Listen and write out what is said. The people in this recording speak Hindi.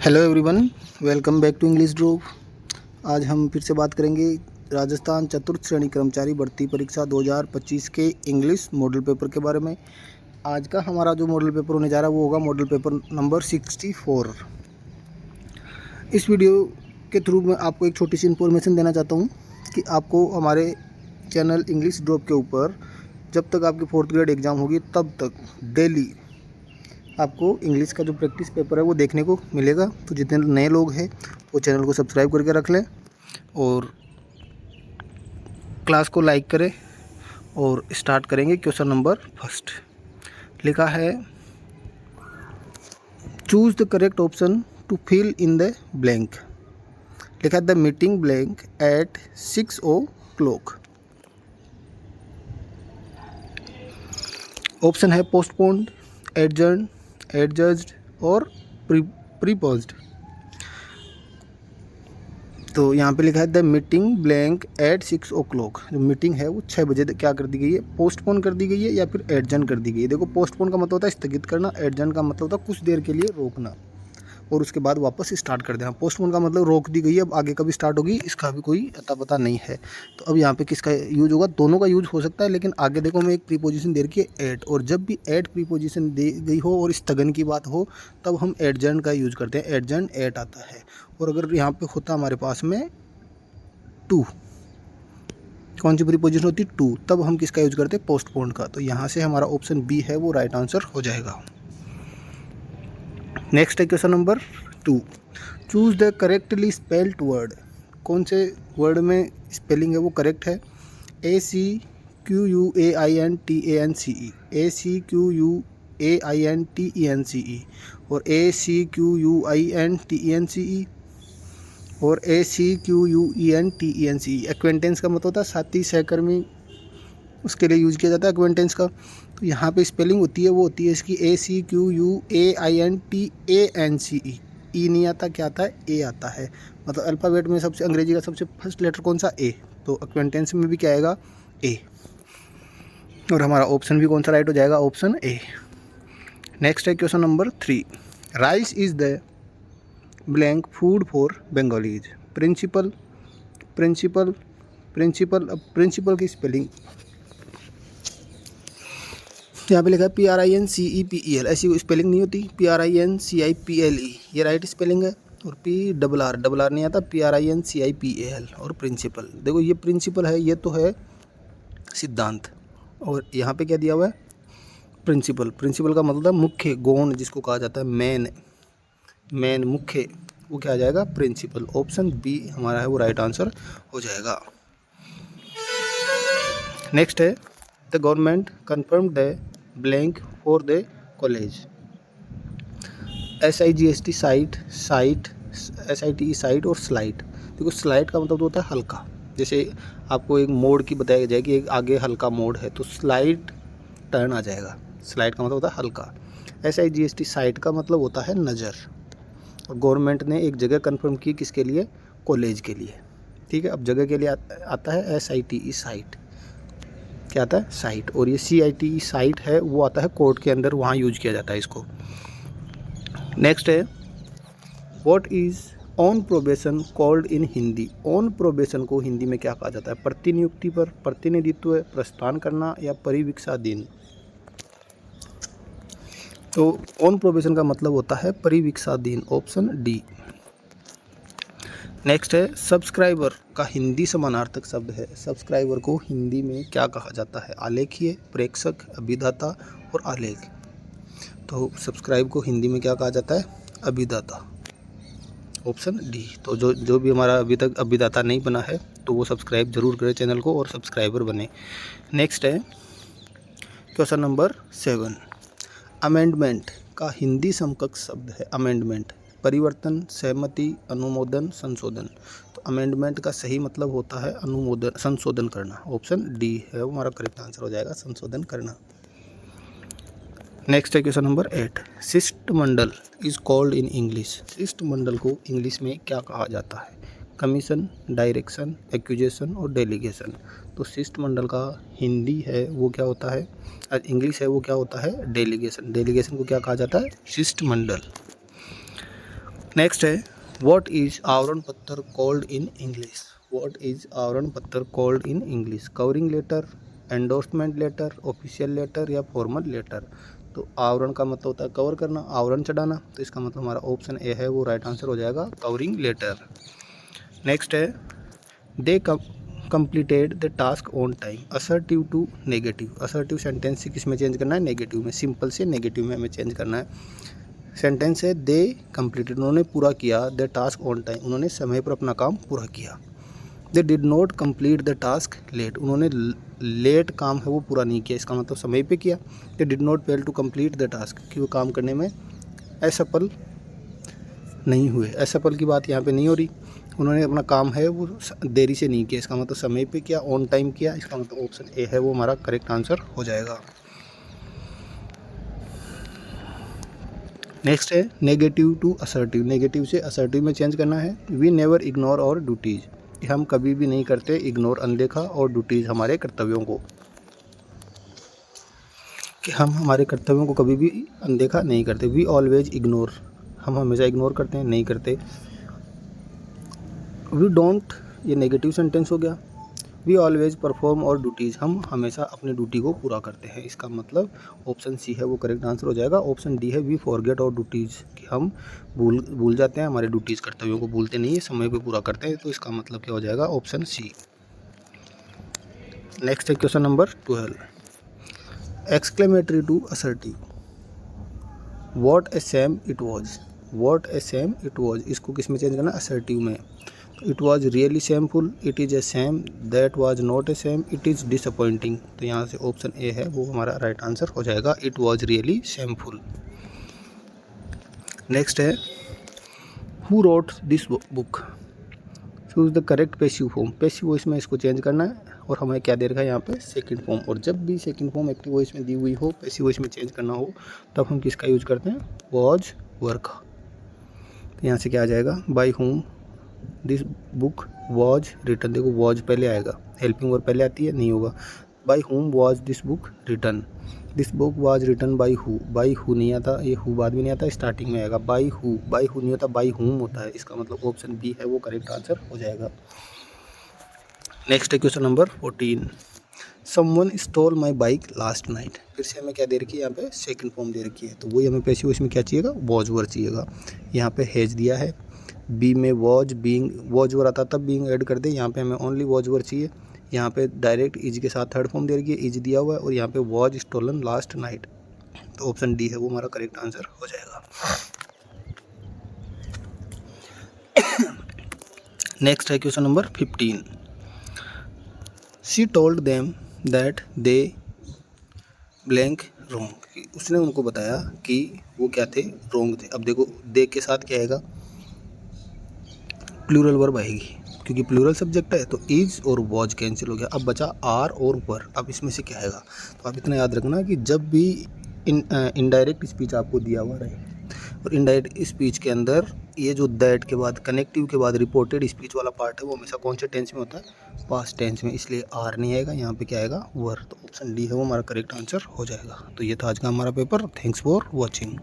Hello everyone, welcome back to English drove. आज हम फिर से बात करेंगे राजस्थान चतुर्थ श्रेणी कर्मचारी भर्ती परीक्षा 2025 के इंग्लिश मॉडल पेपर के बारे में। आज का हमारा जो मॉडल पेपर होने जा रहा है वो होगा मॉडल पेपर नंबर 64। इस वीडियो के थ्रू मैं आपको एक छोटी सी इन्फॉर्मेशन देना चाहता हूँ कि आपको हमारे चैनल इंग्लिश ड्रोव के ऊपर जब तक आपकी 4th ग्रेड एग्ज़ाम होगी तब तक डेली आपको इंग्लिश का जो प्रैक्टिस पेपर है वो देखने को मिलेगा। तो जितने नए लोग हैं वो चैनल को सब्सक्राइब करके रख लें और क्लास को लाइक करें। और स्टार्ट करेंगे क्वेश्चन नंबर फर्स्ट। लिखा है choose the correct option to fill in the blank. लिखा है the meeting blank eight 6 o'clock। Option है पोस्टपोन्ड, एडजर्न, एडजस्ड और प्रीपोज्ड। तो यहाँ पे लिखा है the meeting blank eight 6 o'clock। जो मीटिंग है वो 6 बजे क्या कर दी गई है, पोस्टपोन कर दी गई है या फिर एडजर्न कर दी गई है। देखो पोस्टपोन का मतलब होता है स्थगित करना, एडजर्न का मतलब होता है कुछ देर के लिए रोकना और उसके बाद वापस स्टार्ट कर देना। पोस्टपोन का मतलब रोक दी गई है, अब आगे कभी स्टार्ट होगी इसका भी कोई अता पता नहीं है। तो अब यहाँ पे किसका यूज होगा, दोनों का यूज हो सकता है, लेकिन आगे देखो हमें एक प्रीपोजिशन दे रखी है एट, और जब भी एट प्रीपोजिशन दी गई हो और स्थगन की बात हो तब हम एडजर्न का यूज करते हैं। एडजर्न एट आता है। और अगर यहाँ पे होता हमारे पास में टू, कौन सी प्रीपोजिशन होती है टू, तब हम किसका यूज करते हैं, पोस्टपोन का। तो यहाँ से हमारा ऑप्शन बी है वो राइट आंसर हो जाएगा। नेक्स्ट है question number 2। Choose the correctly spelled word. कौन से वर्ड में स्पेलिंग है वो करेक्ट है। ACQUAINTANCE, ACQUAINTENCE और ACQUINTENCE और ACQUENTENCE। एक्वेंटेंस का मतलब होता है साथी, सहकर्मी, उसके लिए यूज़ किया जाता है एक्वेंटेंस का। तो यहाँ पे स्पेलिंग होती है वो होती है इसकी ACQUAINTANCE। ई नहीं आता, क्या आता है, ए आता है। मतलब अल्फ़ाबेट में सबसे अंग्रेजी का सबसे फर्स्ट लेटर कौन सा, ए। तो एक्वेंटेंस में भी क्या आएगा, ए। और हमारा ऑप्शन भी कौन सा राइट हो जाएगा, ऑप्शन ए। नेक्स्ट है question number 3। Rice is the blank food for Bengalis. Principal, principal, principal. अब प्रिंसिपल की स्पेलिंग यहाँ पे लिखा है PRINCEPEL। ऐसी कोई स्पेलिंग नहीं होती, PRINCIPLE ये राइट स्पेलिंग है। और PRR नहीं आता, PRINCIPAL। और प्रिंसिपल, देखो ये प्रिंसिपल है, ये तो है सिद्धांत, और यहाँ पे क्या दिया हुआ है, प्रिंसिपल। प्रिंसिपल का मतलब है मुख्य, गौण जिसको कहा जाता है, मेन मुख्य, वो क्या आ जाएगा, प्रिंसिपल। ऑप्शन बी हमारा है वो राइट आंसर हो जाएगा। नेक्स्ट है the government confirm the blank for the college. SIGST site, SITE site और स्लाइट। देखो स्लाइट का मतलब होता है हल्का। जैसे आपको एक मोड़ की बताया जाए कि एक आगे हल्का मोड़ है तो स्लाइट टर्न आ जाएगा। स्लाइट का मतलब होता है हल्का। SIGST साइट का मतलब होता है नज़र। और गवर्नमेंट ने एक जगह कन्फर्म की, किसके लिए, कॉलेज के लिए। ठीक है, अब जगह के लिए आता है SITE साइट, क्या आता है, साइट। और ये CITE साइट है वो आता है कोर्ट के अंदर, वहाँ यूज किया जाता है इसको। नेक्स्ट है what is on probation called in Hindi. On probation को हिंदी में क्या कहा जाता है, प्रतिनियुक्ति पर, प्रतिनिधित्व, प्रस्थान करना या परिवीक्षाधीन। तो ऑन प्रोबेशन का मतलब होता है परिवीक्षाधीन, ऑप्शन डी। नेक्स्ट है सब्सक्राइबर का हिंदी समानार्थक शब्द है। सब्सक्राइबर को हिंदी में क्या कहा जाता है, आलेखीय, प्रेक्षक, अभिदाता और आलेख। तो सब्सक्राइब को हिंदी में क्या कहा जाता है, अभिदाता, ऑप्शन डी। तो जो भी हमारा अभी तक अभिदाता नहीं बना है तो वो सब्सक्राइब जरूर करें चैनल को और सब्सक्राइबर बने। नेक्स्ट है क्वेश्चन नंबर 7। अमेंडमेंट का हिंदी समकक्ष शब्द है। अमेंडमेंट परिवर्तन, सहमति, अनुमोदन, संशोधन। तो अमेंडमेंट का सही मतलब होता है अनुमोदन, संशोधन करना। ऑप्शन डी है वो हमारा करेक्ट आंसर हो जाएगा, संशोधन करना। नेक्स्ट है क्वेश्चन नंबर 8। शिष्टमंडल इज कॉल्ड इन इंग्लिश। शिष्टमंडल को इंग्लिश में क्या कहा जाता है, कमीशन, डायरेक्शन, एक्यूजेशन और डेलीगेशन। तो शिष्टमंडल का हिंदी है वो क्या होता है, इंग्लिश है वो क्या होता है, डेलीगेशन। डेलीगेशन को क्या कहा जाता है, शिष्टमंडल। नेक्स्ट है व्हाट इज आवरण पत्र called in English. What is आवरण पत्र called in English. Covering letter, endorsement letter, official letter या फॉर्मल लेटर। तो आवरण का मतलब होता है कवर करना, आवरण चढ़ाना, तो इसका मतलब हमारा ऑप्शन ए है वो राइट आंसर हो जाएगा, कवरिंग लेटर। नेक्स्ट है दे completed the task on time. Assertive to negative. Assertive sentence से किस में चेंज करना है, नेगेटिव में, सिंपल से नेगेटिव में हमें चेंज करना है। सेंटेंस है दे कंप्लीटेड, उन्होंने पूरा किया, द टास्क ऑन टाइम, उन्होंने समय पर अपना काम पूरा किया। They did not complete the task late, उन्होंने लेट काम है वो पूरा नहीं किया, इसका मतलब समय पे किया। They did not fail to complete the task, कि वो काम करने में असफल नहीं हुए। असफल की बात यहाँ पे नहीं हो रही, उन्होंने अपना काम है वो देरी से नहीं किया, इसका मतलब समय पे किया, ऑन टाइम किया, इसका मतलब ऑप्शन ए है वो हमारा करेक्ट आंसर हो जाएगा। नेक्स्ट है नेगेटिव टू असर्टिव। नेगेटिव से असर्टिव में चेंज करना है। वी नेवर इग्नोर और ड्यूटीज़, हम कभी भी नहीं करते इग्नोर अनदेखा, और ड्यूटीज़ हमारे कर्तव्यों को, कि हम हमारे कर्तव्यों को कभी भी अनदेखा नहीं करते। वी ऑलवेज इग्नोर, हम हमेशा इग्नोर करते हैं, नहीं करते। वी डोंट, ये नेगेटिव सेंटेंस हो गया। वी ऑलवेज परफॉर्म और ड्यूटीज़, हम हमेशा अपनी ड्यूटी को पूरा करते हैं, इसका मतलब ऑप्शन सी है वो करेक्ट आंसर हो जाएगा। ऑप्शन डी है वी फॉरगेट और ड्यूटीज़, कि हम भूल जाते हैं, हमारे ड्यूटीज़ कर्तव्यों को भूलते नहीं है, समय पे पूरा करते हैं, तो इसका मतलब क्या हो जाएगा, ऑप्शन सी। नेक्स्ट है question number 12, exclamatory to assertive. What A same it was. What A same it was, इसको किस में चेंज करना, असर्टिव में। It was really shameful, it is a same, that was not a same, it is disappointing. तो यहाँ से ऑप्शन ए है वो हमारा राइट आंसर हो जाएगा, it was really shameful. Next है who wrote this book. Choose the correct passive form. Passive voice में इसको चेंज करना है, और हमें क्या दे रखा है यहाँ पे, सेकंड फॉर्म। और जब भी सेकंड फॉर्म एक्टिव वॉइस में दी हुई हो, पैसिव वॉइस में चेंज करना हो, तब हम किसका यूज करते हैं, वॉज वर्क। तो यहाँ से क्या आ जाएगा, bye home this book was written. देखो वॉज पहले आएगा, हेल्पिंग वर्ब पहले आती है, नहीं होगा। Bye home was this book written. This book was written by who. By who नहीं आता, ये हु बाद में नहीं आता, स्टार्टिंग में आएगा। बाय हु, बाय हु नहीं होता, बाय होम होता है, इसका मतलब ऑप्शन बी है वो करेक्ट आंसर हो जाएगा। नेक्स्ट है question number 14, someone stole my bike last night. फिर से हमें क्या दे रखी है, यहाँ पे सेकंड फॉर्म दे रखी है, तो वही हमें पैसिव वॉइस में क्या चाहिएगा, वॉज वर्ड चाहिएगा। यहाँ पे हैज दिया है, बी में वॉज, बीइंग, वॉज वर्ड आता तब बीइंग ऐड कर दे, यहाँ पे हमें ओनली वॉज वर्ड चाहिए। यहाँ पे डायरेक्ट इज के साथ थर्ड फॉर्म दे रखी है, इज दिया हुआ है, और यहाँ पे वॉज स्टोलन लास्ट नाइट, तो ऑप्शन डी है वो हमारा करेक्ट आंसर हो जाएगा। नेक्स्ट है question number 15, she told them that they blank wrong. उसने उनको बताया कि वो क्या थे, रोंग थे। अब देखो दे के साथ क्या आएगा, प्लूरल वर्ब आएगी, क्योंकि प्लूरल सब्जेक्ट है, तो इज और वॉज कैंसिल हो गया। अब बचा आर और वर। अब इसमें से क्या आएगा, तो आप इतना याद रखना कि जब भी इनडायरेक्ट स्पीच आपको दिया हुआ रहे, और इनडायरेक्ट स्पीच के अंदर ये जो दैट के बाद कनेक्टिव के बाद रिपोर्टेड स्पीच वाला पार्ट है, वो हमेशा कौन से टेंस में होता है, पास्ट टेंस में, इसलिए आर नहीं आएगा, यहाँ पे क्या आएगा, वर। तो ऑप्शन डी है वो हमारा करेक्ट आंसर हो जाएगा। तो ये था आज का हमारा पेपर। Thanks for watching.